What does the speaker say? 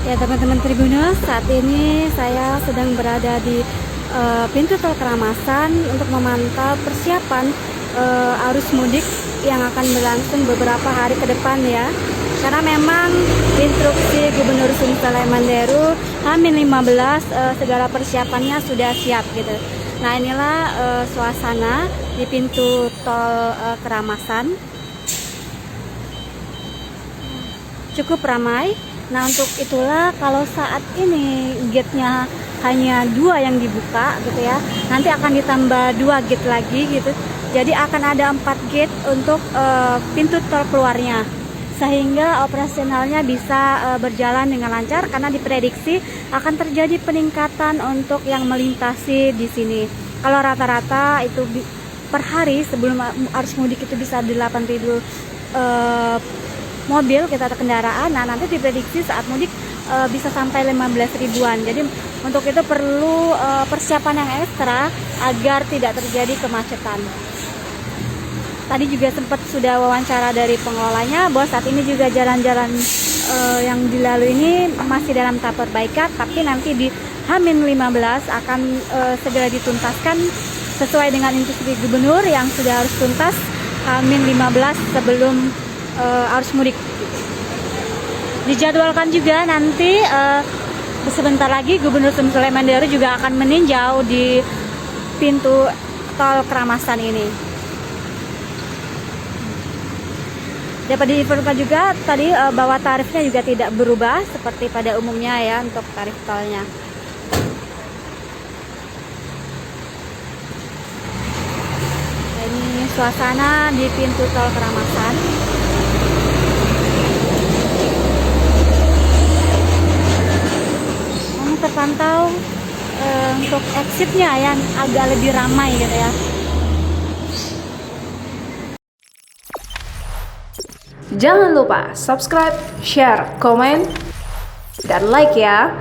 Ya teman-teman Tribuners, saat ini saya sedang berada di pintu tol Keramasan untuk memantau persiapan arus mudik yang akan berlangsung beberapa hari ke depan ya. Karena memang instruksi Gubernur Sumsel Manderu H-15 segala persiapannya sudah siap gitu. Nah inilah suasana di pintu tol Keramasan. Cukup ramai. Nah untuk itulah kalau saat ini gate-nya hanya 2 yang dibuka gitu ya, nanti akan ditambah 2 gate lagi gitu. Jadi akan ada 4 gate untuk pintu tol keluarnya, sehingga operasionalnya bisa berjalan dengan lancar karena diprediksi akan terjadi peningkatan untuk yang melintasi di sini. Kalau rata-rata itu per hari sebelum arus mudik itu bisa 8.000 mobil kita kendaraan. Nah nanti diprediksi saat mudik bisa sampai 15 ribuan. Jadi untuk itu perlu persiapan yang ekstra agar tidak terjadi kemacetan. Tadi juga sempat sudah wawancara dari pengelolanya bahwa saat ini juga jalan-jalan yang dilalui ini masih dalam tahap perbaikan, tapi nanti di H-15 akan segera dituntaskan sesuai dengan instruksi gubernur yang sudah harus tuntas H-15 sebelum arus mudik. Dijadwalkan juga nanti sebentar lagi Gubernur Sumsel Manderu juga akan meninjau di pintu tol Keramasan ini. Dapat diinformasikan juga tadi bahwa tarifnya juga tidak berubah seperti pada umumnya ya untuk tarif tolnya. Ini suasana di pintu tol Keramasan. Terpantau untuk exitnya yang agak lebih ramai gitu ya. Jangan lupa subscribe, share, komen, dan like ya.